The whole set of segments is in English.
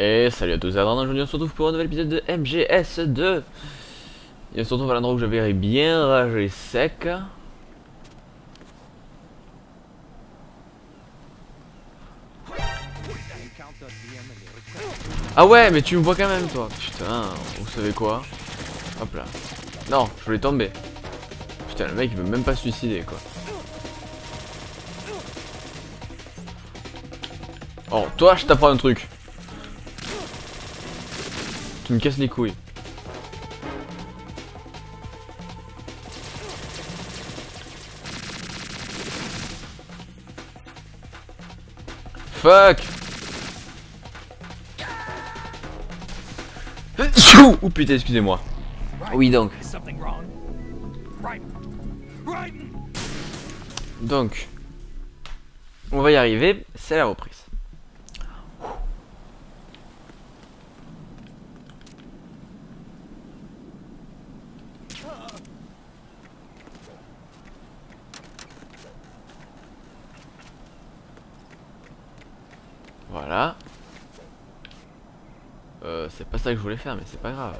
Et salut à tous, c'est Adranmelech, aujourd'hui on se retrouve pour un nouvel épisode de MGS2. Et on se retrouve à l'endroit où j'avais bien ragé sec. Ah ouais, mais tu me vois quand même toi. Putain, vous savez quoi? Hop là. Non, je voulais tomber. Putain, le mec il veut même pas se suicider quoi. Oh, toi je t'apprends un truc. Tu me casses les couilles. Fuck. Ouh putain, excusez-moi. Oui donc. Donc. On va y arriver, c'est la reprise. Voilà. C'est pas ça que je voulais faire, mais c'est pas grave.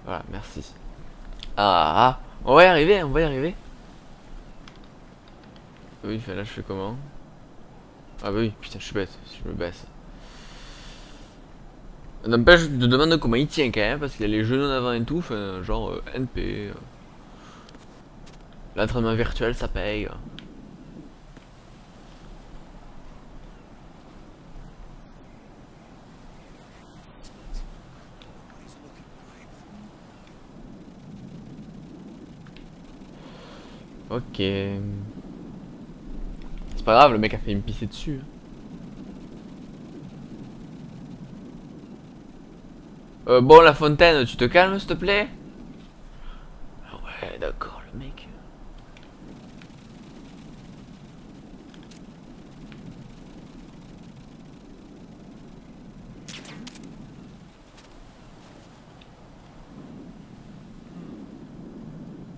Voilà, merci. Ah, on va y arriver, on va y arriver. Oui, là je fais comment? Ah bah oui, putain, je suis bête, je me baisse. N'empêche, je te demande comment il tient quand même, parce qu'il a les genoux en avant et tout, genre NP. L'entraînement virtuel, ça paye. Ok. C'est pas grave, le mec a fait me pisser dessus. Bon, la fontaine, tu te calmes s'il te plaît? Ah ouais, d'accord, le mec.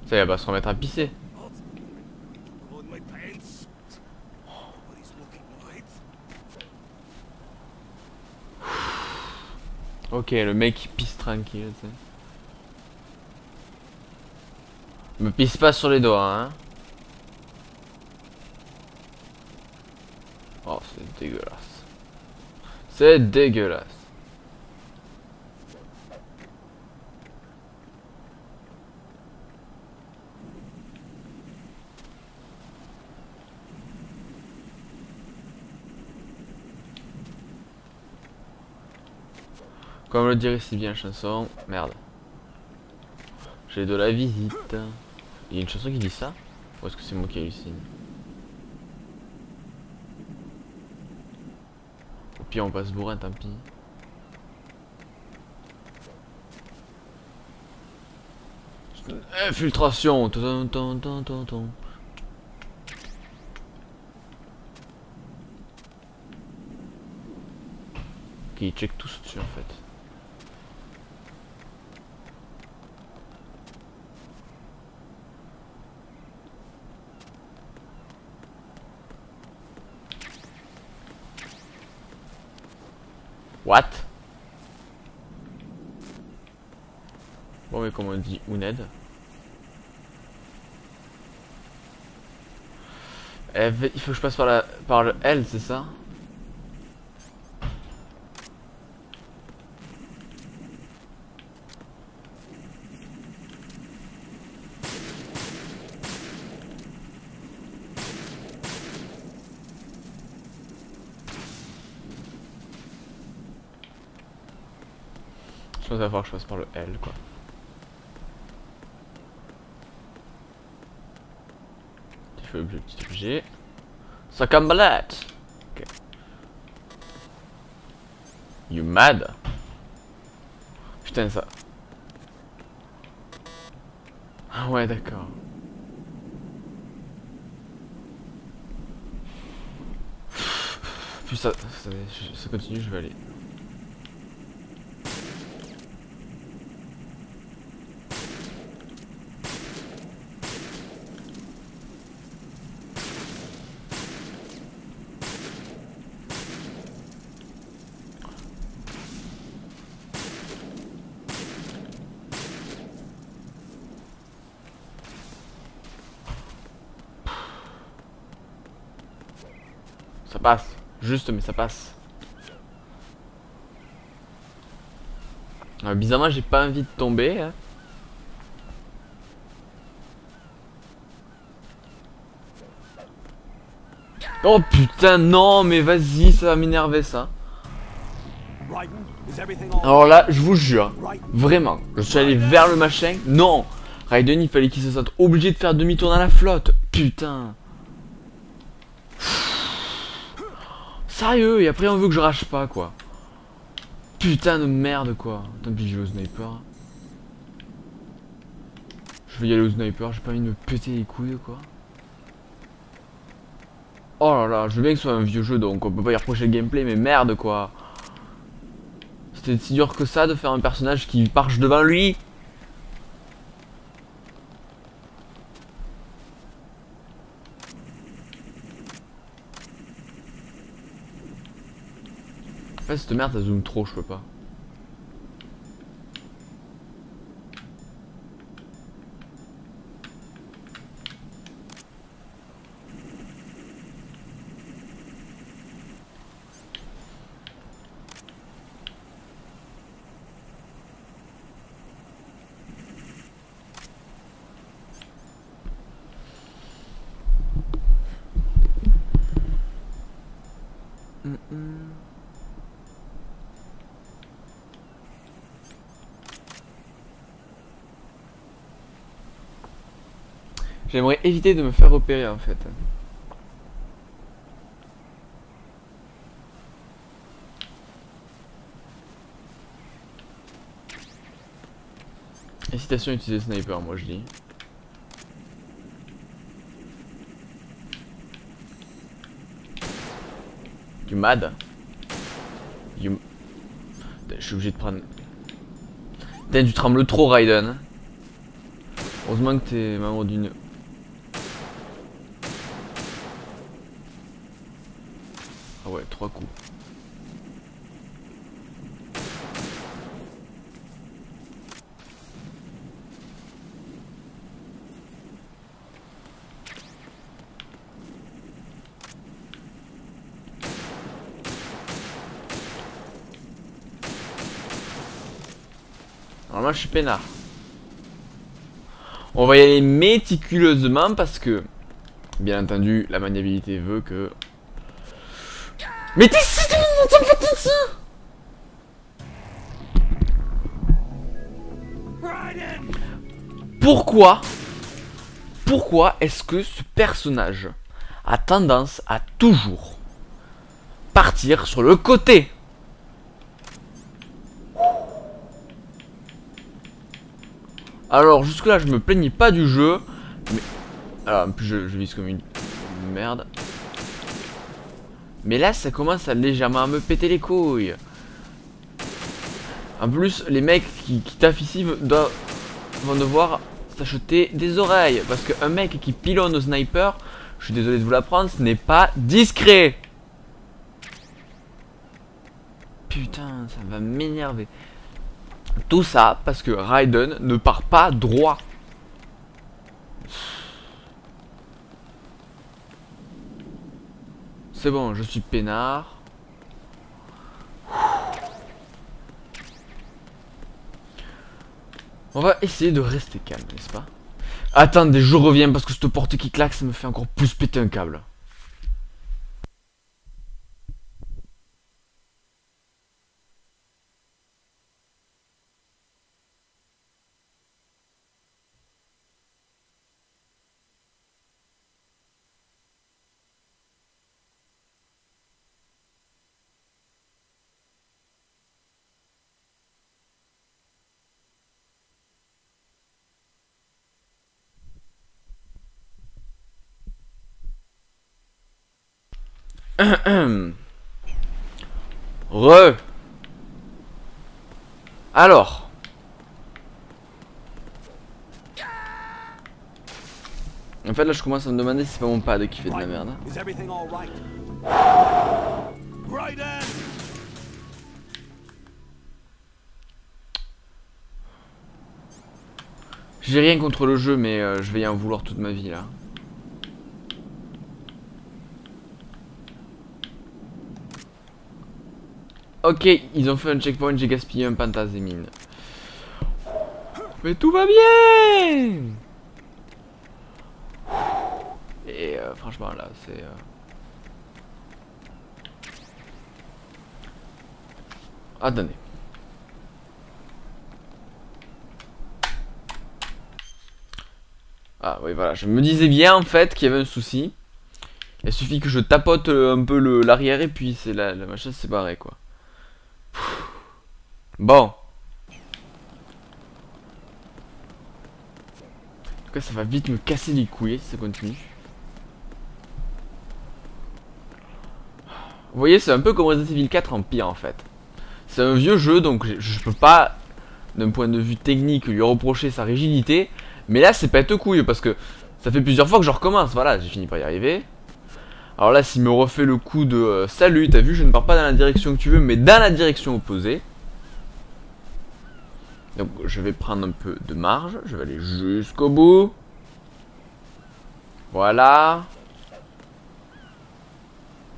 Ça y est, elle va se remettre à pisser. Ok, le mec il pisse tranquille, tu sais. Me pisse pas sur les doigts, hein. Oh, c'est dégueulasse. C'est dégueulasse. Comme le dirait si bien la chanson, merde. J'ai de la visite. Il y a une chanson qui dit ça? Ou est-ce que c'est moi qui hallucine? Au pire on passe bourrin, tant pis. Infiltration. Ok, il check tout dessus en fait. What? Bon, mais comme on dit Uned. Il faut que je passe par le L, c'est ça? Je pense qu'il va falloir que je passe par le L, quoi. Je fais objet, petit objet. Sac à mallette. Ok. You mad? Putain, ça. Ah ouais, d'accord. Puis ça continue, je vais aller. Ça passe. Juste, mais ça passe. Bizarrement, j'ai pas envie de tomber. Hein. Oh putain, non, mais vas-y, ça va m'énerver ça. Alors là, je vous jure, vraiment, je suis allé vers le machin. Non, Raiden, il fallait qu'il se sente obligé de faire demi-tour dans la flotte. Putain. Sérieux, et après on veut que je rage pas, quoi. Putain de merde, quoi. Tant pis, je vais au sniper. Je vais y aller au sniper, j'ai pas envie de me péter les couilles, quoi. Oh là là, je veux bien que ce soit un vieux jeu, donc on peut pas y reprocher le gameplay, mais merde, quoi. C'était si dur que ça de faire un personnage qui marche devant lui. En fait, cette merde, ça zoome trop, je peux pas. J'aimerais éviter de me faire repérer en fait. Incitation à utiliser sniper, moi je dis. You mad? You... Je suis obligé de prendre... Putain, tu trembles trop, Raiden. Heureusement que t'es membre d'une... Ah ouais, 3 coups. Alors moi je suis peinard. On va y aller méticuleusement parce que, bien entendu, la maniabilité veut que... Mais t'es ici, t'es me fait ici. Pourquoi est-ce que ce personnage a tendance à toujours partir sur le côté? Alors jusque là je me plaignais pas du jeu, mais... Alors en plus je vise comme une merde. Mais là ça commence à légèrement me péter les couilles. En plus les mecs qui taffent ici vont devoir s'acheter des oreilles. Parce qu'un mec qui pilonne au sniper, je suis désolé de vous l'apprendre, ce n'est pas discret. Putain, ça va m'énerver. Tout ça parce que Raiden ne part pas droit. C'est bon, je suis peinard. On va essayer de rester calme, n'est-ce pas? Attendez, je reviens parce que cette porte qui claque, ça me fait encore plus péter un câble. Alors. En fait là je commence à me demander si c'est pas mon pad qui fait de la merde. J'ai rien contre le jeu mais je vais y en vouloir toute ma vie là. Ok, ils ont fait un checkpoint, j'ai gaspillé un pentazémine. Mais tout va bien. Et franchement là, c'est... Attendez. Ah oui voilà, je me disais bien en fait qu'il y avait un souci. Il suffit que je tapote un peu l'arrière et puis c'est la machine s'est barrée quoi. Bon. En tout cas ça va vite me casser les couilles si ça continue. Vous voyez c'est un peu comme Resident Evil 4 en pire en fait. C'est un vieux jeu donc je peux pas d'un point de vue technique lui reprocher sa rigidité. Mais là c'est pète couille parce que ça fait plusieurs fois que je recommence. Voilà, j'ai fini par y arriver. Alors là s'il me refait le coup de salut, t'as vu je ne pars pas dans la direction que tu veux mais dans la direction opposée. Donc je vais prendre un peu de marge, je vais aller jusqu'au bout. Voilà.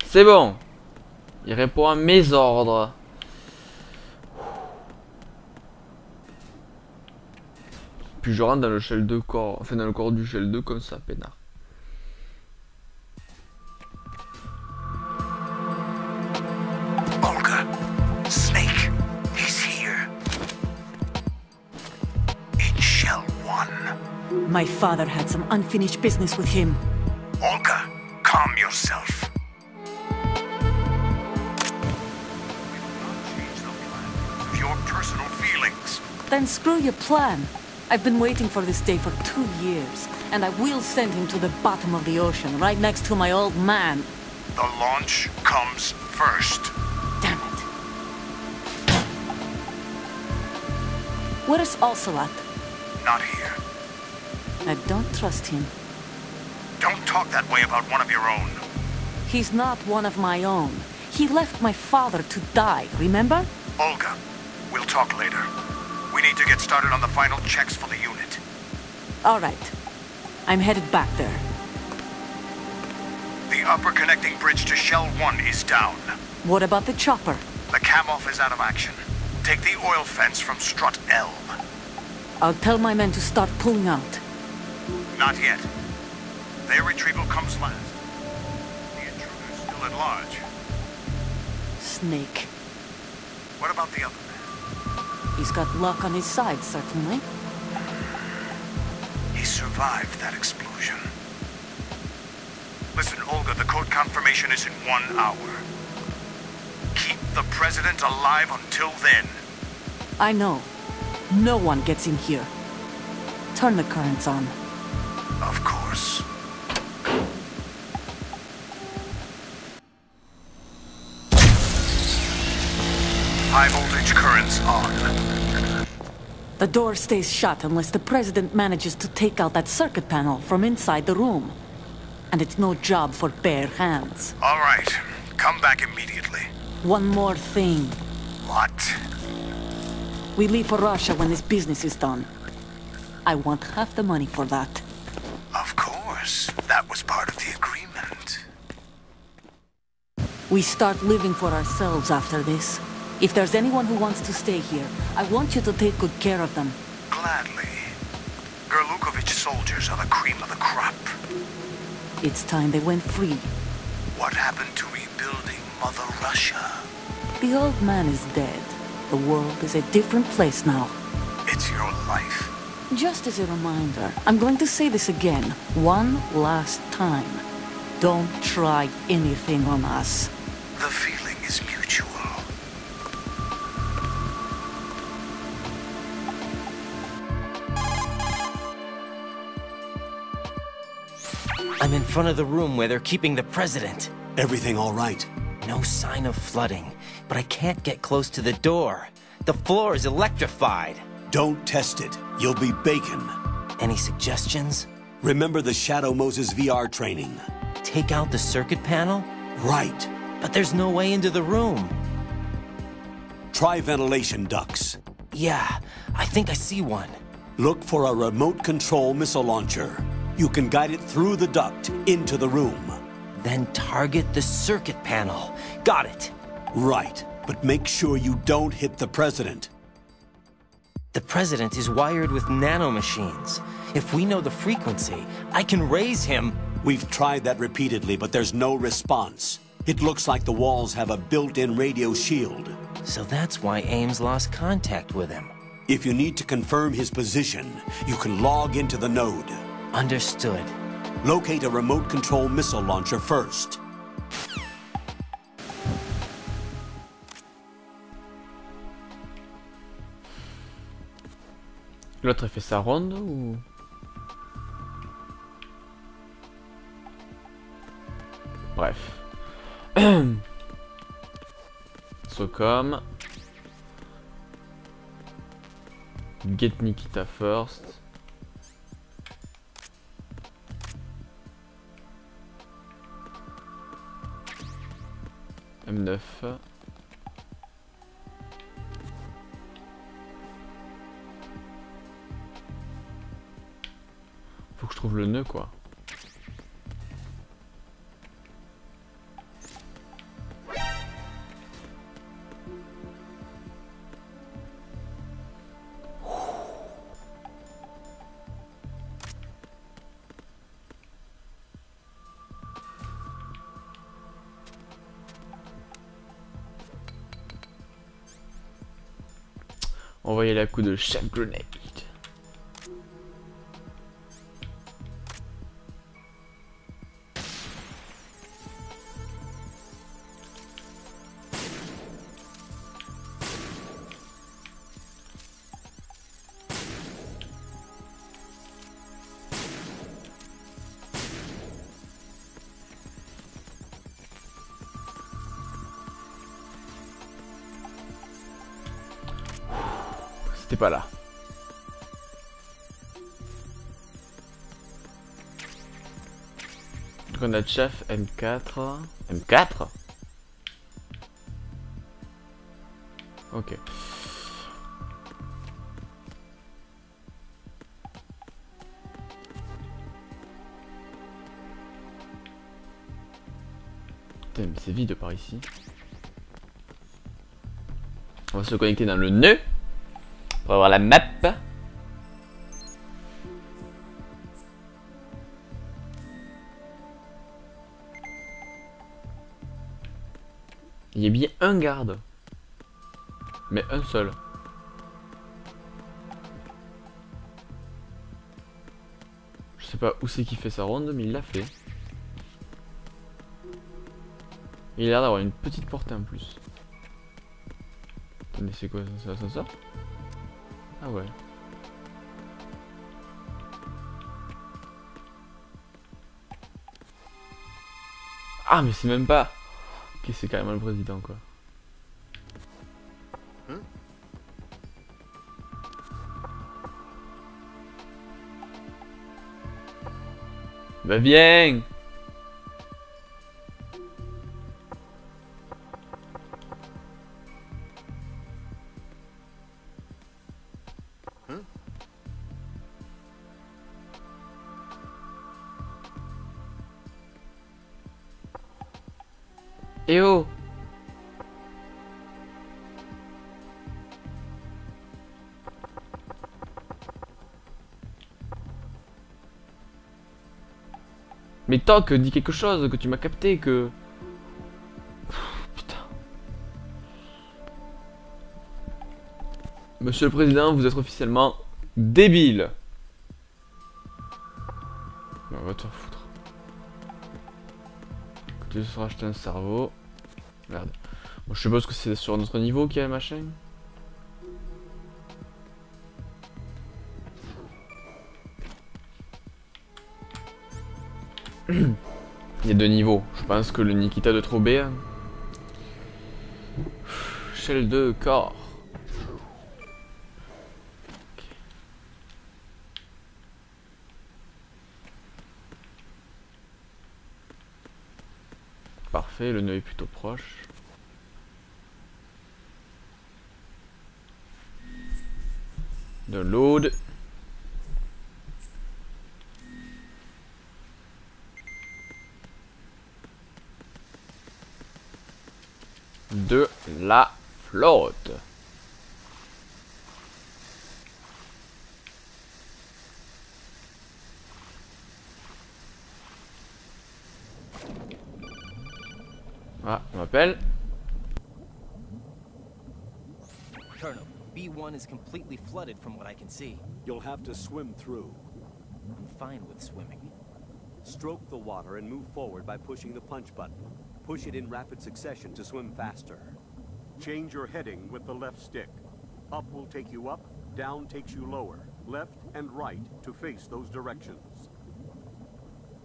C'est bon. Il répond à mes ordres. Puis je rentre dans le shell 2 corps, enfin dans le corps du shell 2 comme ça, peinard. Olga, Snake, he's here. In shell 1. My father had some unfinished business with him. Olga, calm yourself. Your personal feelings. Then screw your plan. I've been waiting for this day for 2 years, and I will send him to the bottom of the ocean, right next to my old man. The launch comes first. Damn it. Where is Ocelot? Not here. I don't trust him. Don't talk that way about one of your own. He's not one of my own. He left my father to die, remember? Olga, we'll talk later. We need to get started on the final checks for the unit. All right. I'm headed back there. The upper connecting bridge to Shell 1 is down. What about the chopper? The cam-off is out of action. Take the oil fence from strut L. I'll tell my men to start pulling out. Not yet. Their retrieval comes last. The intruder's still at large. Snake. What about the other man? He's got luck on his side, certainly. He survived that explosion. Listen, Olga, the code confirmation is in 1 hour. Keep the president alive until then. I know. No one gets in here. Turn the currents on. Of course. High voltage currents on. The door stays shut unless the president manages to take out that circuit panel from inside the room. And it's no job for bare hands. All right. Come back immediately. One more thing. What? We leave for Russia when this business is done. I want half the money for that. Of course. That was part of the agreement. We start living for ourselves after this. If there's anyone who wants to stay here, I want you to take good care of them. Gladly. Gerlukovich soldiers are the cream of the crop. It's time they went free. What happened to rebuilding Mother Russia? The old man is dead. The world is a different place now. It's your life. Just as a reminder, I'm going to say this again, one last time. Don't try anything on us. The feeling is mutual. I'm in front of the room where they're keeping the president. Everything all right? No sign of flooding, but I can't get close to the door. The floor is electrified. Don't test it. You'll be bacon. Any suggestions? Remember the Shadow Moses VR training? Take out the circuit panel? Right. But there's no way into the room. Try ventilation ducts. Yeah, I think I see one. Look for a remote control missile launcher. You can guide it through the duct into the room. Then target the circuit panel. Got it. Right. but make sure you don't hit the president. The president is wired with nanomachines. If we know the frequency, I can raise him. We've tried that repeatedly, but there's no response. It looks like the walls have a built-in radio shield. So that's why Ames lost contact with him. If you need to confirm his position, you can log into the node. Understood. Locate a remote control missile launcher first. L'autre, il fait sa ronde ou... Bref. Socom. Get Nikita first. M9. Faut que je trouve le nœud quoi. On va y aller à coup de chaque grenade. C'était pas là. Grenade chef M4. M4 Ok. Putain, mais c'est vide par ici. On va se connecter dans le nœud pour avoir la map. Il y a bien un garde. Mais un seul. Je sais pas où c'est qu'il fait sa ronde, mais il l'a fait. Il a l'air d'avoir une petite portée en plus. Attendez, c'est quoi ça? Ah ouais. Ah mais c'est même pas... Ok, c'est carrément le président quoi. Bah viens. Eh oh! Mais Toc, dis quelque chose, que tu m'as capté, que... Putain. Monsieur le Président, vous êtes officiellement débile. Bah, va te faire foutre. Tu te seras acheté un cerveau. Merde. Bon, je suppose que c'est sur notre niveau qu'il y a le machin. Il y a deux niveaux. Je pense que le Nikita de trop B. Shell 2 corps. Okay. Parfait, le nœud est plutôt proche. Download. la flotte. Ah, on m'appelle. Colonel, B1 is completely flooded from what I can see. You'll have to swim through. I'm fine with swimming. Stroke the water and move forward by pushing the punch button. Push it in rapid succession to swim faster. Change your heading with the left stick. Up will take you up, down takes you lower, left and right to face those directions.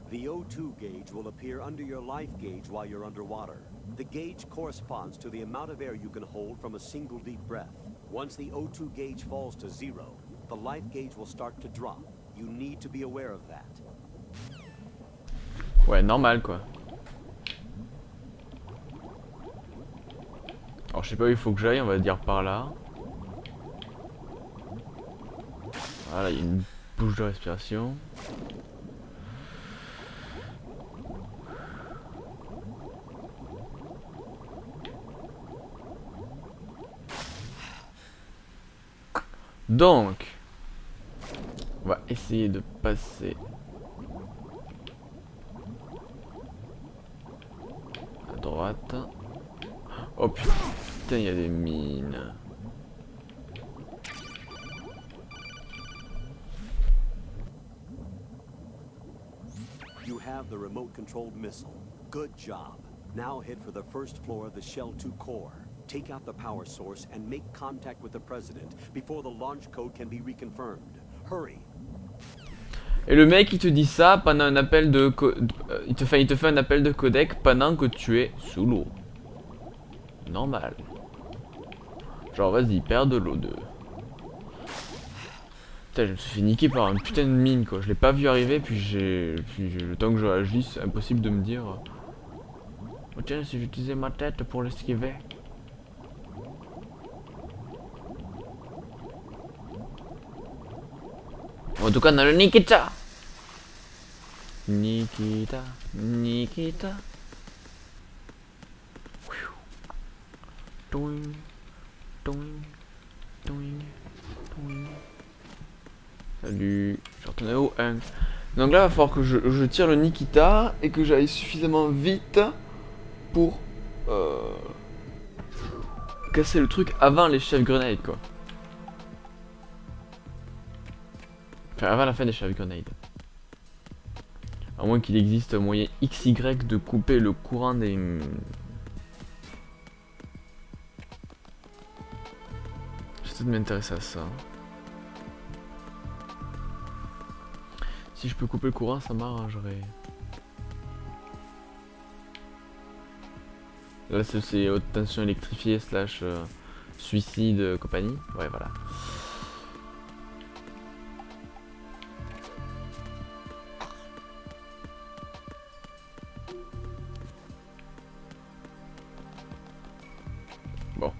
The O2 gauge will appear under your life gauge while you're underwater. The gauge corresponds to the amount of air you can hold from a single deep breath. Once the O2 gauge falls to 0, the life gauge will start to drop. You need to be aware of that. Ouais, normal quoi. Alors je sais pas où il faut que j'aille, on va dire par là. Voilà, il y a une bouche de respiration. Donc, on va essayer de passer à droite. Oh putain, il y a des mines. You have the remote-controlled missile. Good job. Now head for the first floor of the Shell 2 core. Take out the power source and make contact with the president before the launch code can be reconfirmed. Hurry. Et le mec il te dit ça pendant un appel de il te fait un appel de codec pendant que tu es sous l'eau. Normal. Genre vas-y, perds de l'eau de. Putain, je me suis fait niquer par un putain de mine quoi. Je l'ai pas vu arriver puis le temps que je réagisse, c'est impossible de me dire. Oh tiens, si j'utilisais ma tête pour l'esquiver. En tout cas, on a le Nikita. Nikita, Nikita. Toing, toing, toing, toing. Salut, je suis retourné au 1. Donc là, il va falloir que je tire le Nikita et que j'aille suffisamment vite pour casser le truc avant les chefs grenades quoi. Enfin, avant la fin des chefs grenades. À moins qu'il existe un moyen XY de couper le courant des... J'essaie de m'intéresser à ça. Si je peux couper le courant, ça m'arrangerait. Là, c'est haute tension électrifiée slash suicide compagnie. Ouais, voilà. Bon.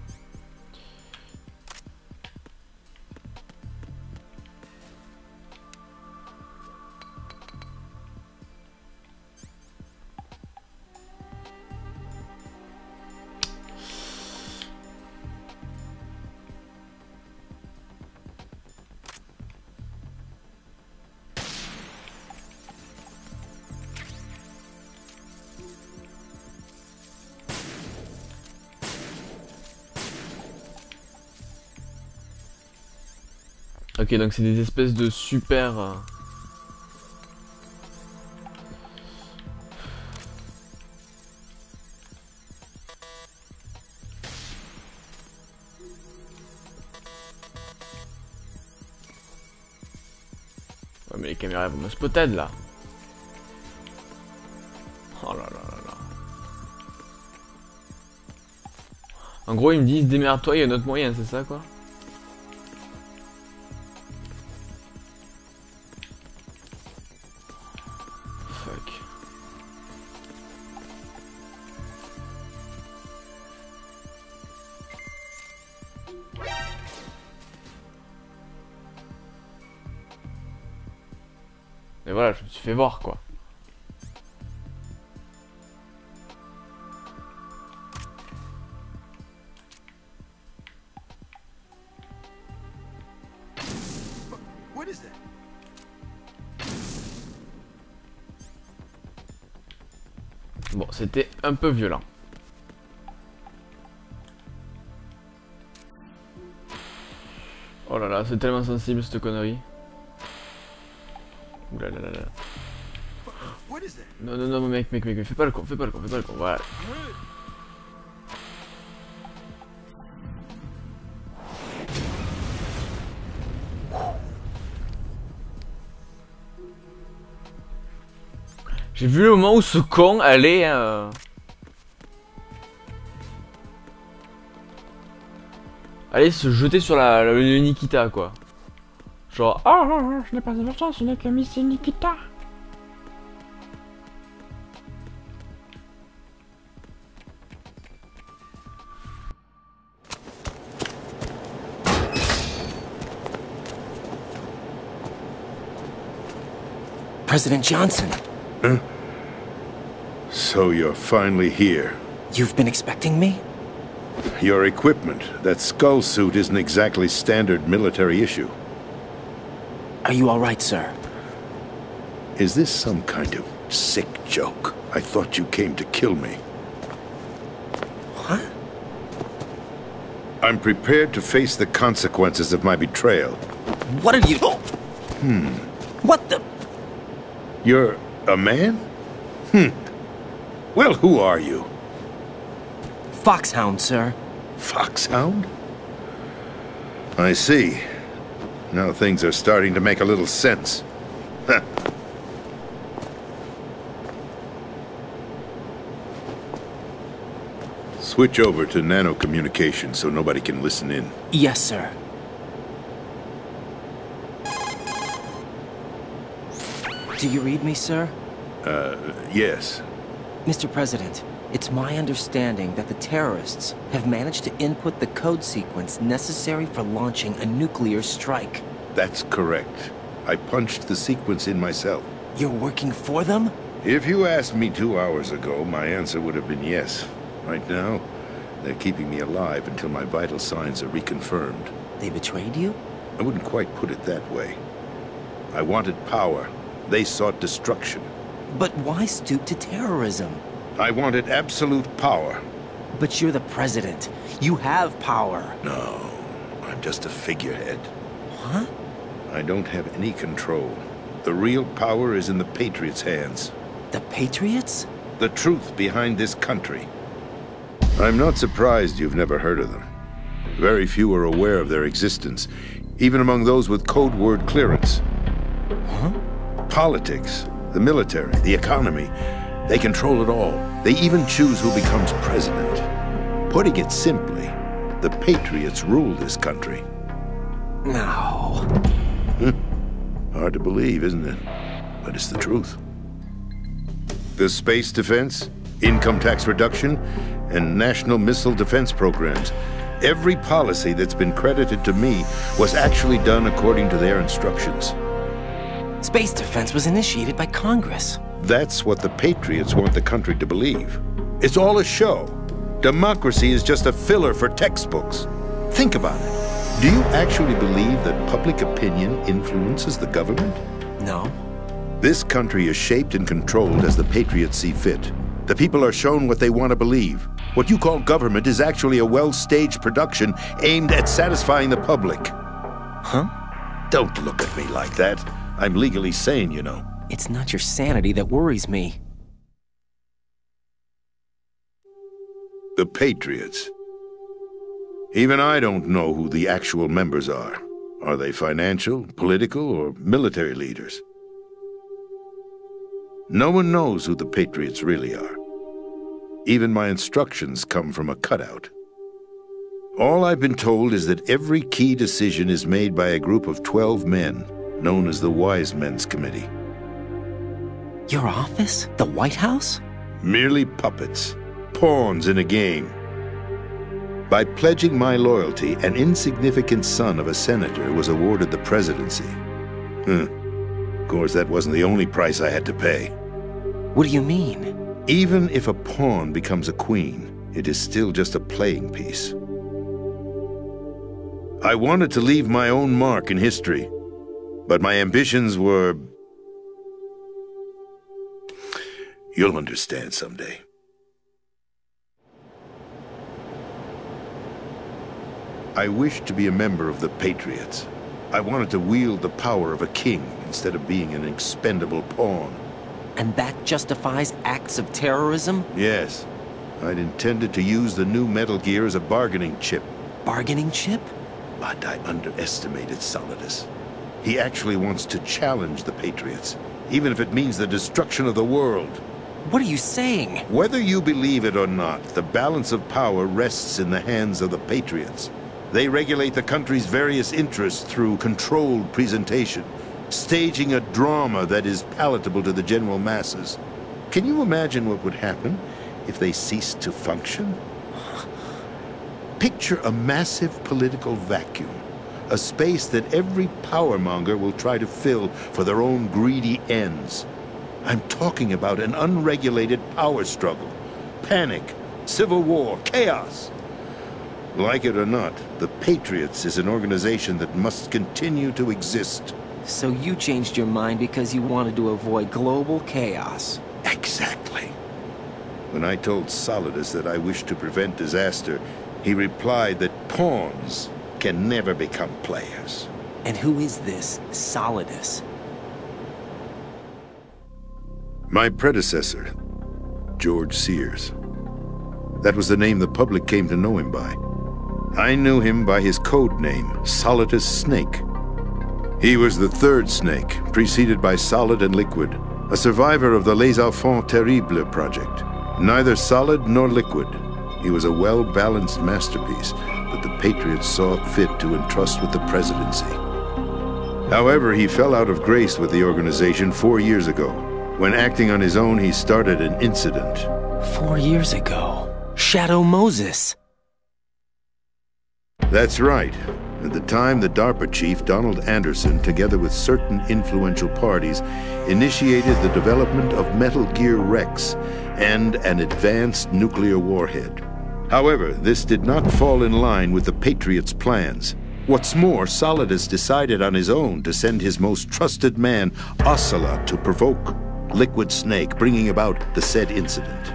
Ok, donc c'est des espèces de super... Ouais, mais les caméras vont me spotter là. Oh là là là là. En gros, ils me disent démerde-toi, il y a un autre moyen, c'est ça quoi? Et voilà, je me suis fait voir quoi. Bon, c'était un peu violent. Oh là là, c'est tellement sensible cette connerie. Ouh là là là là. Non, non, non, mec, fais pas le con, voilà. J'ai vu le moment où ce con allait... allez se jeter sur le Nikita, quoi. Genre, ah, je n'ai pas de chance, ce n'est que Miss Nikita. President Johnson. Huh? So you're finally here. You've been expecting me? Your equipment, that skull suit isn't exactly standard military issue. Are you all right, sir? Is this some kind of sick joke? I thought you came to kill me. What? I'm prepared to face the consequences of my betrayal. What are you... What the... You're a man? Well, who are you? Foxhound, sir. Foxhound? I see. Now things are starting to make a little sense. Switch over to nano-communication so nobody can listen in. Yes, sir. Do you read me, sir? Yes. Mr. President, it's my understanding that the terrorists have managed to input the code sequence necessary for launching a nuclear strike. That's correct. I punched the sequence in myself. You're working for them? If you asked me 2 hours ago, my answer would have been yes. Right now, they're keeping me alive until my vital signs are reconfirmed. They betrayed you? I wouldn't quite put it that way. I wanted power. They sought destruction. But why stoop to terrorism? I wanted absolute power. But you're the president. You have power. No, I'm just a figurehead. What? I don't have any control. The real power is in the Patriots' hands. The Patriots? The truth behind this country. I'm not surprised you've never heard of them. Very few are aware of their existence, even among those with code word clearance. Huh? Politics, the military, the economy, they control it all. They even choose who becomes president. Putting it simply, the Patriots rule this country. No. Hard to believe, isn't it? But it's the truth. The space defense, income tax reduction, and national missile defense programs. Every policy that's been credited to me was actually done according to their instructions. Space defense was initiated by Congress. That's what the Patriots want the country to believe. It's all a show. Democracy is just a filler for textbooks. Think about it. Do you actually believe that public opinion influences the government? No. This country is shaped and controlled as the Patriots see fit. The people are shown what they want to believe. What you call government is actually a well-staged production aimed at satisfying the public. Huh? Don't look at me like that. I'm legally sane, you know. It's not your sanity that worries me. The Patriots. Even I don't know who the actual members are. Are they financial, political, or military leaders? No one knows who the Patriots really are. Even my instructions come from a cutout. All I've been told is that every key decision is made by a group of 12 men, known as the Wise Men's Committee. Your office? The White House? Merely puppets, pawns in a game. By pledging my loyalty, an insignificant son of a senator was awarded the presidency. Of course, that wasn't the only price I had to pay. What do you mean? Even if a pawn becomes a queen, it is still just a playing piece. I wanted to leave my own mark in history, but my ambitions were... You'll understand someday. I wished to be a member of the Patriots. I wanted to wield the power of a king instead of being an expendable pawn. And that justifies acts of terrorism? Yes. I'd intended to use the new Metal Gear as a bargaining chip. Bargaining chip? But I underestimated Solidus. He actually wants to challenge the Patriots, even if it means the destruction of the world. What are you saying? Whether you believe it or not, the balance of power rests in the hands of the Patriots. They regulate the country's various interests through controlled presentation, staging a drama that is palatable to the general masses. Can you imagine what would happen if they ceased to function? Picture a massive political vacuum, a space that every powermonger will try to fill for their own greedy ends. I'm talking about an unregulated power struggle, panic, civil war, chaos. Like it or not, the Patriots is an organization that must continue to exist. So you changed your mind because you wanted to avoid global chaos. Exactly. When I told Solidus that I wished to prevent disaster, he replied that pawns can never become players. And who is this Solidus? My predecessor, George Sears. That was the name the public came to know him by. I knew him by his code name, Solidus Snake. He was the third snake, preceded by Solid and Liquid, a survivor of the Les Enfants Terribles project. Neither solid nor liquid, he was a well-balanced masterpiece that the Patriots saw fit to entrust with the presidency. However, he fell out of grace with the organization 4 years ago. When acting on his own, he started an incident. 4 years ago. Shadow Moses. That's right. At the time, the DARPA chief, Donald Anderson, together with certain influential parties, initiated the development of Metal Gear Rex and an advanced nuclear warhead. However, this did not fall in line with the Patriots' plans. What's more, Solidus decided on his own to send his most trusted man, Ocelot, to provoke Liquid Snake, bringing about the said incident.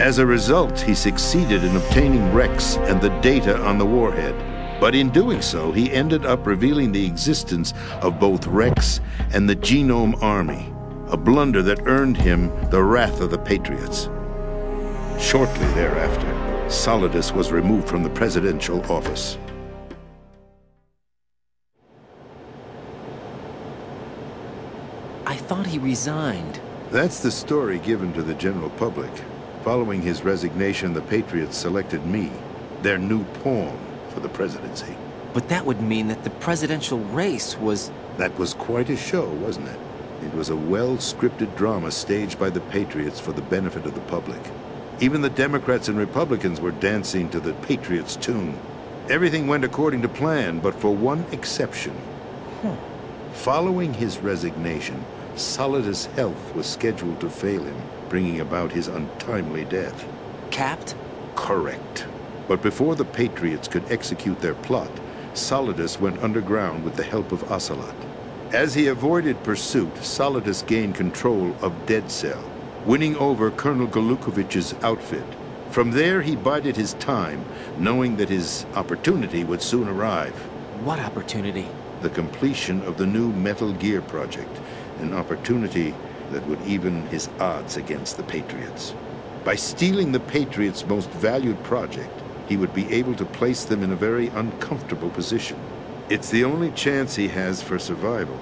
As a result, he succeeded in obtaining Rex and the data on the warhead. But in doing so, he ended up revealing the existence of both Rex and the Genome Army, a blunder that earned him the wrath of the Patriots. Shortly thereafter, Solidus was removed from the presidential office. I thought he resigned. That's the story given to the general public. Following his resignation, the Patriots selected me, their new pawn, for the presidency. But that would mean that the presidential race was... That was quite a show, wasn't it? It was a well-scripted drama staged by the Patriots for the benefit of the public. Even the Democrats and Republicans were dancing to the Patriots' tune. Everything went according to plan, but for one exception. Following his resignation, Solidus' health was scheduled to fail him, bringing about his untimely death. Capped? Correct. But before the Patriots could execute their plot, Solidus went underground with the help of Ocelot. As he avoided pursuit, Solidus gained control of Dead Cell, winning over Colonel Golukovich's outfit. From there, he bided his time, knowing that his opportunity would soon arrive. What opportunity? The completion of the new Metal Gear project, an opportunity that would even his odds against the Patriots. By stealing the Patriots' most valued project, he would be able to place them in a very uncomfortable position. It's the only chance he has for survival.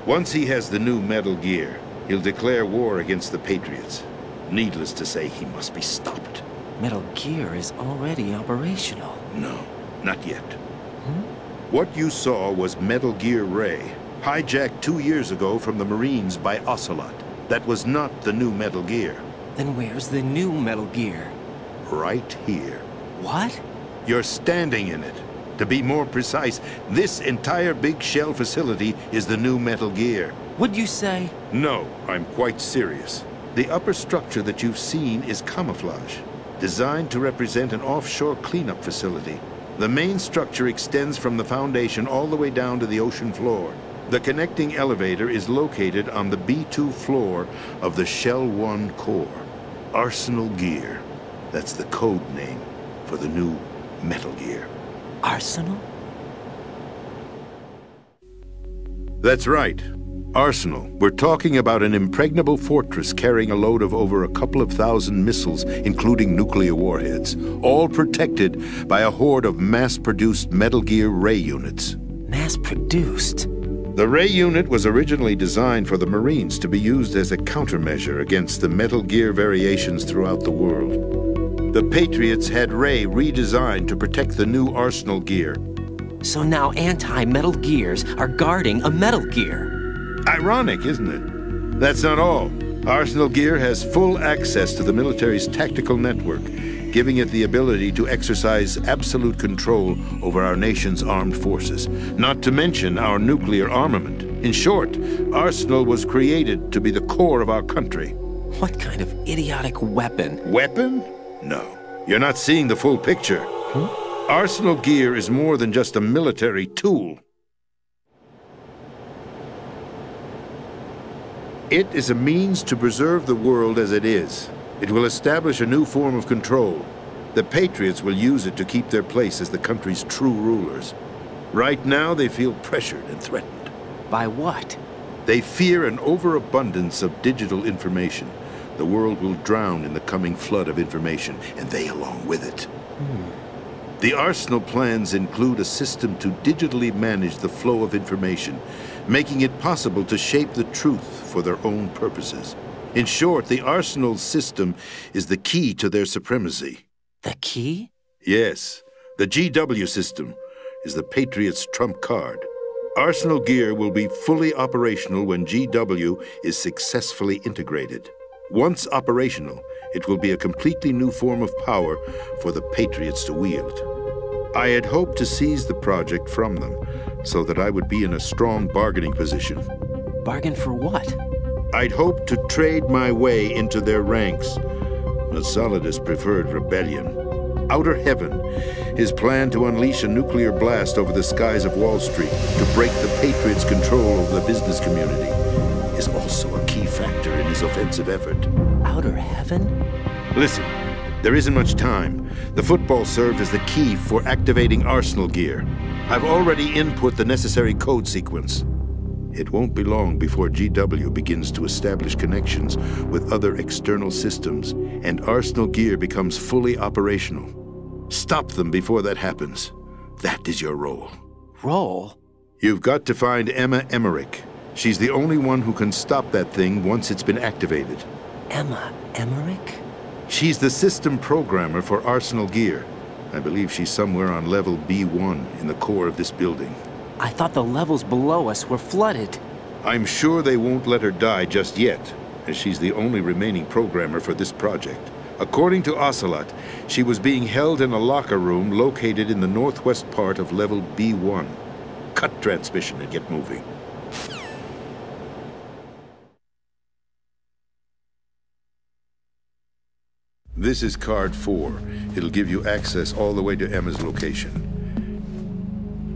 Once he has the new Metal Gear, he'll declare war against the Patriots. Needless to say, he must be stopped. Metal Gear is already operational. No, not yet. What you saw was Metal Gear Ray, hijacked 2 years ago from the Marines by Ocelot. That was not the new Metal Gear. Then where's the new Metal Gear? Right here. What? You're standing in it. To be more precise, this entire big shell facility is the new Metal Gear. What'd you say? No, I'm quite serious. The upper structure that you've seen is camouflage, designed to represent an offshore cleanup facility. The main structure extends from the foundation all the way down to the ocean floor. The connecting elevator is located on the B2 floor of the Shell 1 core. Arsenal Gear. That's the code name for the new Metal Gear. Arsenal? That's right. Arsenal. We're talking about an impregnable fortress carrying a load of over a couple of thousand missiles, including nuclear warheads, all protected by a horde of mass-produced Metal Gear Ray units. Mass-produced? The Ray unit was originally designed for the Marines to be used as a countermeasure against the Metal Gear variations throughout the world. The Patriots had Ray redesigned to protect the new Arsenal Gear. So now anti-Metal Gears are guarding a Metal Gear. Ironic, isn't it? That's not all. Arsenal Gear has full access to the military's tactical network, giving it the ability to exercise absolute control over our nation's armed forces, not to mention our nuclear armament. In short, Arsenal was created to be the core of our country. What kind of idiotic weapon? Weapon? No. You're not seeing the full picture. Arsenal Gear is more than just a military tool. It is a means to preserve the world as it is. It will establish a new form of control. The Patriots will use it to keep their place as the country's true rulers. Right now, they feel pressured and threatened. By what? They fear an overabundance of digital information. The world will drown in the coming flood of information, and they along with it. The Arsenal plans include a system to digitally manage the flow of information, making it possible to shape the truth for their own purposes. In short, the Arsenal system is the key to their supremacy. The key? Yes. The GW system is the Patriots' trump card. Arsenal Gear will be fully operational when GW is successfully integrated. Once operational, it will be a completely new form of power for the Patriots to wield. I had hoped to seize the project from them, so that I would be in a strong bargaining position. Bargain for what? I'd hoped to trade my way into their ranks. But Solidus preferred rebellion. Outer Heaven, his plan to unleash a nuclear blast over the skies of Wall Street to break the Patriots' control over the business community, is also a key factor in his offensive effort. Outer Heaven? Listen, there isn't much time. The football served as the key for activating Arsenal Gear. I've already input the necessary code sequence. It won't be long before GW begins to establish connections with other external systems, and Arsenal Gear becomes fully operational. Stop them before that happens. That is your role. Role? You've got to find Emma Emmerich. She's the only one who can stop that thing once it's been activated. Emma Emmerich? She's the system programmer for Arsenal Gear. I believe she's somewhere on level B1 in the core of this building. I thought the levels below us were flooded. I'm sure they won't let her die just yet, as she's the only remaining programmer for this project. According to Ocelot, she was being held in a locker room located in the northwest part of level B1. Cut transmission and get moving. This is card 4. It'll give you access all the way to Emma's location.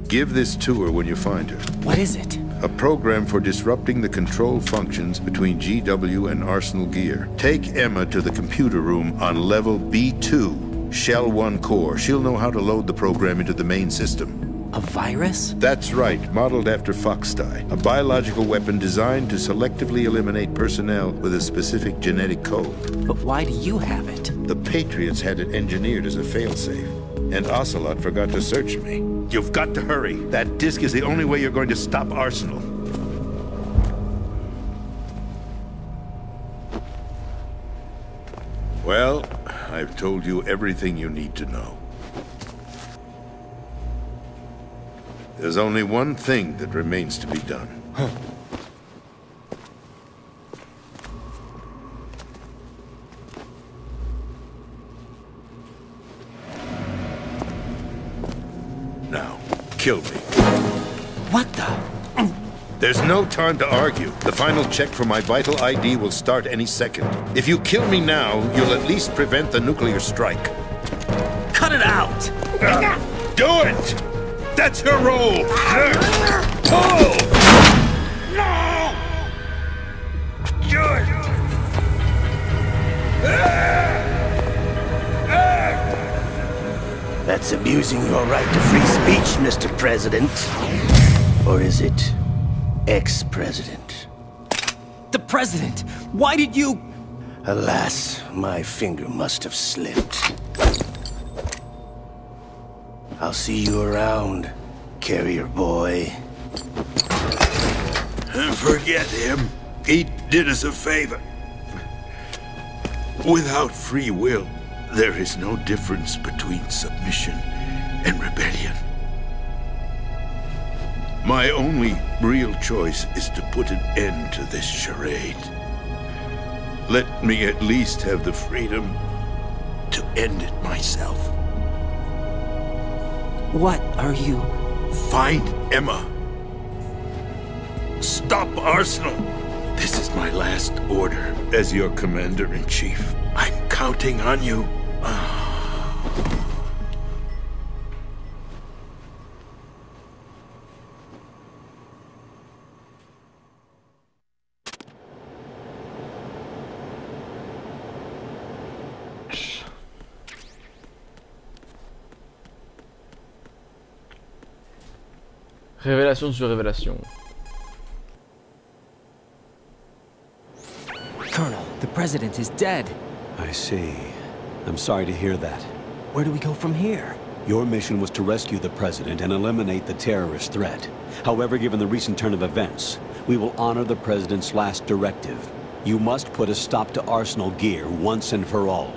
Give this to her when you find her. What is it? A program for disrupting the control functions between GW and Arsenal Gear. Take Emma to the computer room on level B2, Shell 1 core. She'll know how to load the program into the main system. A virus? That's right, modeled after Foxdie, a biological weapon designed to selectively eliminate personnel with a specific genetic code. But why do you have it? The Patriots had it engineered as a failsafe, and Ocelot forgot to search me. You've got to hurry. That disk is the only way you're going to stop Arsenal. Well, I've told you everything you need to know. There's only one thing that remains to be done. Now, kill me. What the? There's no time to argue. The final check for my vital ID will start any second. If you kill me now, you'll at least prevent the nuclear strike. Cut it out! Do it! That's her role! Pull! No! Do it! That's abusing your right to free speech, Mr. President. Or is it ex-president? The President! Why did you... Alas, my finger must have slipped. I'll see you around, carrier boy. Forget him. He did us a favor. Without free will, there is no difference between submission and rebellion. My only real choice is to put an end to this charade. Let me at least have the freedom to end it myself. What are you... Find Emma. Stop Arsenal. This is my last order as your commander-in-chief. I'm counting on you. Révélation sur révélation. Colonel, the President is dead. I see. I'm sorry to hear that. Where do we go from here? Your mission was to rescue the President and eliminate the terrorist threat. However, given the recent turn of events, we will honor the President's last directive. You must put a stop to Arsenal Gear once and for all.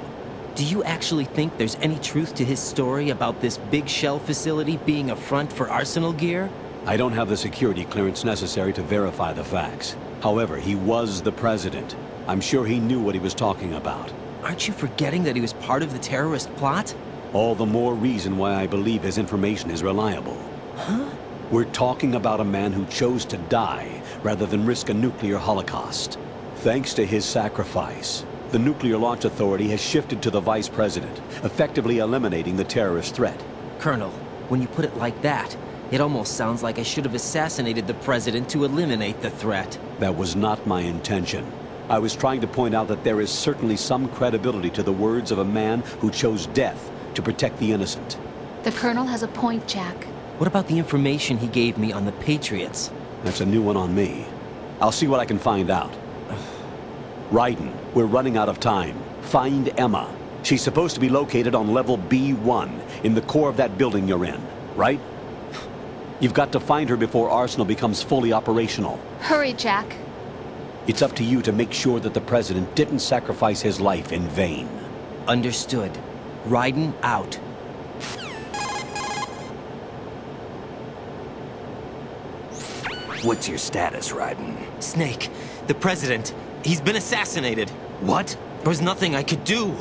Do you actually think there's any truth to his story about this big shell facility being a front for Arsenal Gear? I don't have the security clearance necessary to verify the facts. However, he was the President. I'm sure he knew what he was talking about. Aren't you forgetting that he was part of the terrorist plot? All the more reason why I believe his information is reliable. Huh? We're talking about a man who chose to die rather than risk a nuclear holocaust. Thanks to his sacrifice, the Nuclear Launch Authority has shifted to the Vice President, effectively eliminating the terrorist threat. Colonel, when you put it like that, it almost sounds like I should have assassinated the President to eliminate the threat. That was not my intention. I was trying to point out that there is certainly some credibility to the words of a man who chose death to protect the innocent. The Colonel has a point, Jack. What about the information he gave me on the Patriots? That's a new one on me. I'll see what I can find out. Raiden, we're running out of time. Find Emma. She's supposed to be located on level B1, in the core of that building you're in, right? You've got to find her before Arsenal becomes fully operational. Hurry, Jack. It's up to you to make sure that the President didn't sacrifice his life in vain. Understood. Raiden out. What's your status, Raiden? Snake, the President, he's been assassinated. What? There was nothing I could do.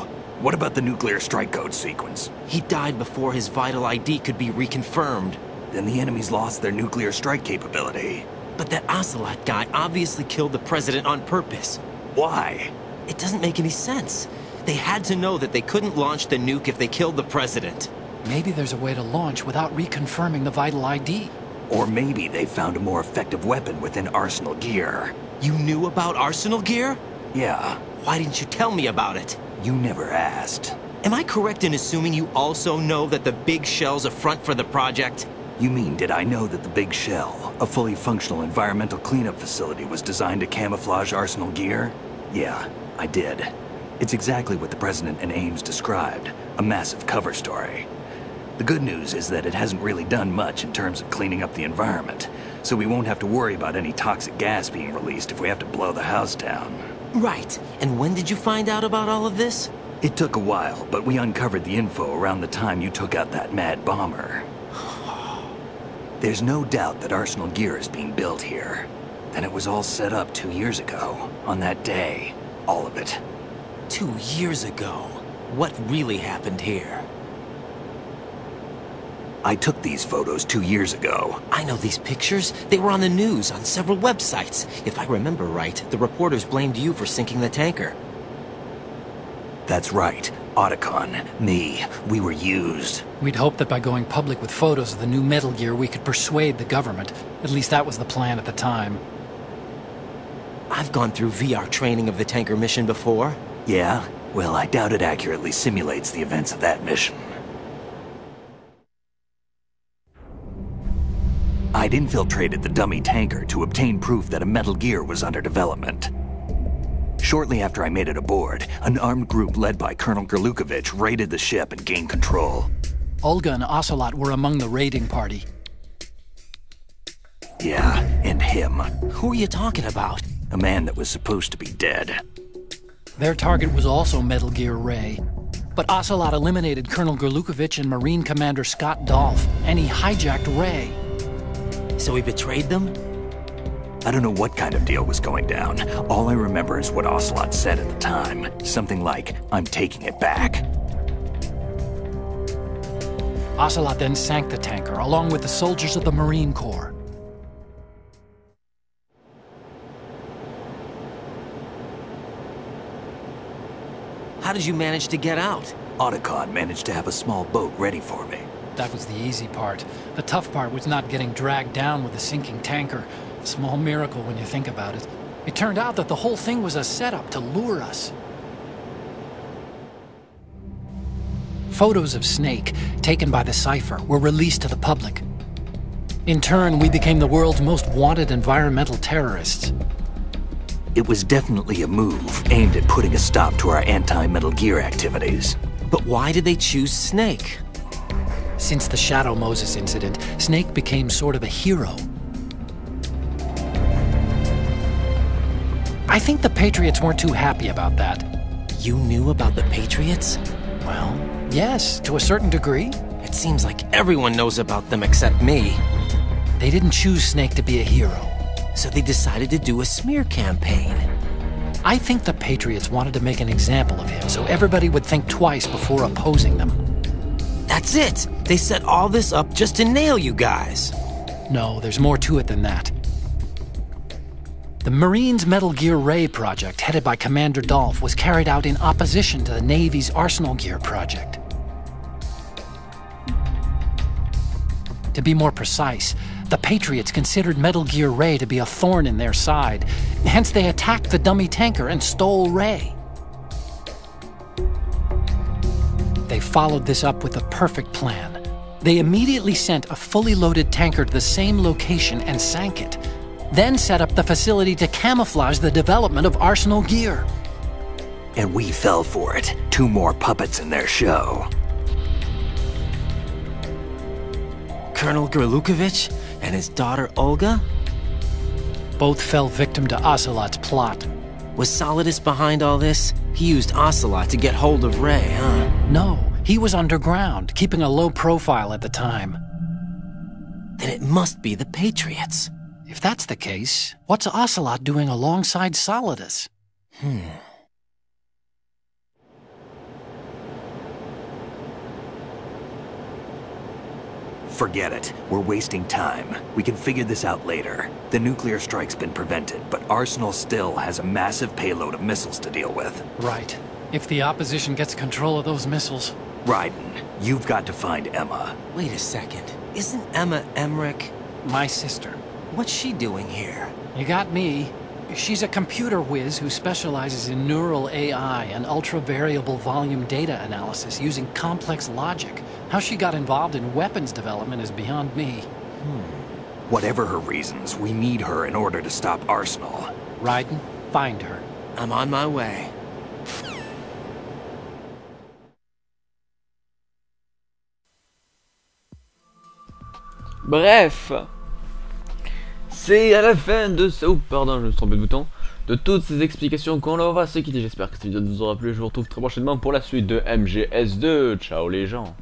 What about the nuclear strike code sequence? He died before his vital ID could be reconfirmed. Then the enemy's lost their nuclear strike capability. But that Ocelot guy obviously killed the President on purpose. Why? It doesn't make any sense. They had to know that they couldn't launch the nuke if they killed the President. Maybe there's a way to launch without reconfirming the vital ID. Or maybe they found a more effective weapon within Arsenal Gear. You knew about Arsenal Gear? Yeah. Why didn't you tell me about it? You never asked. Am I correct in assuming you also know that the Big Shell's a front for the project? You mean, did I know that the Big Shell, a fully functional environmental cleanup facility, was designed to camouflage Arsenal Gear? Yeah, I did. It's exactly what the President and Ames described, a massive cover story. The good news is that it hasn't really done much in terms of cleaning up the environment, so we won't have to worry about any toxic gas being released if we have to blow the house down. Right. And when did you find out about all of this? It took a while, but we uncovered the info around the time you took out that mad bomber. There's no doubt that Arsenal Gear is being built here. And it was all set up 2 years ago, on that day. All of it. 2 years ago? What really happened here? I took these photos 2 years ago. I know these pictures. They were on the news, on several websites. If I remember right, the reporters blamed you for sinking the tanker. That's right. Otacon, me, we were used. We'd hoped that by going public with photos of the new Metal Gear, we could persuade the government. At least that was the plan at the time. I've gone through VR training of the tanker mission before. Yeah? Well, I doubt it accurately simulates the events of that mission. I'd infiltrated the dummy tanker to obtain proof that a Metal Gear was under development. Shortly after I made it aboard, an armed group led by Colonel Gerlukovich raided the ship and gained control. Olga and Ocelot were among the raiding party. Yeah, and him. Who are you talking about? A man that was supposed to be dead. Their target was also Metal Gear Ray. But Ocelot eliminated Colonel Gerlukovich and Marine Commander Scott Dolph, and he hijacked Ray. So he betrayed them? I don't know what kind of deal was going down. All I remember is what Ocelot said at the time. Something like, "I'm taking it back." Ocelot then sank the tanker, along with the soldiers of the Marine Corps. How did you manage to get out? Otacon managed to have a small boat ready for me. That was the easy part. The tough part was not getting dragged down with a sinking tanker. A small miracle when you think about it. It turned out that the whole thing was a setup to lure us. Photos of Snake, taken by the Cypher, were released to the public. In turn, we became the world's most wanted environmental terrorists. It was definitely a move aimed at putting a stop to our anti-Metal Gear activities. But why did they choose Snake? Since the Shadow Moses incident, Snake became sort of a hero. I think the Patriots weren't too happy about that. You knew about the Patriots? Well, yes, to a certain degree. It seems like everyone knows about them except me. They didn't choose Snake to be a hero. So they decided to do a smear campaign. I think the Patriots wanted to make an example of him so everybody would think twice before opposing them. That's it! They set all this up just to nail you guys. No, there's more to it than that. The Marines' Metal Gear Ray project, headed by Commander Dolph, was carried out in opposition to the Navy's Arsenal Gear project. To be more precise, the Patriots considered Metal Gear Ray to be a thorn in their side. Hence, they attacked the dummy tanker and stole Ray. They followed this up with a perfect plan. They immediately sent a fully loaded tanker to the same location and sank it. Then set up the facility to camouflage the development of Arsenal Gear. And we fell for it. 2 more puppets in their show. Colonel Gerlukovich and his daughter Olga? Both fell victim to Ocelot's plot. Was Solidus behind all this? He used Ocelot to get hold of Ray, huh? No, he was underground, keeping a low profile at the time. Then it must be the Patriots. If that's the case, what's Ocelot doing alongside Solidus? Forget it. We're wasting time. We can figure this out later. The nuclear strike's been prevented, but Arsenal still has a massive payload of missiles to deal with. Right. If the opposition gets control of those missiles. Raiden, you've got to find Emma. Wait a second. Isn't Emma Emmerich? My sister. What's she doing here? You got me. She's a computer whiz who specializes in neural AI and ultra-variable volume data analysis using complex logic. How she got involved in weapons development is beyond me. Whatever her reasons, we need her in order to stop Arsenal. Raiden, find her. I'm on my way. Bref, c'est à la fin de ce... Oh pardon, je me suis trompé de bouton. De toutes ces explications qu'on leur va se quitter. J'espère que cette vidéo vous aura plu. Je vous retrouve très prochainement pour la suite de MGS2. Ciao les gens.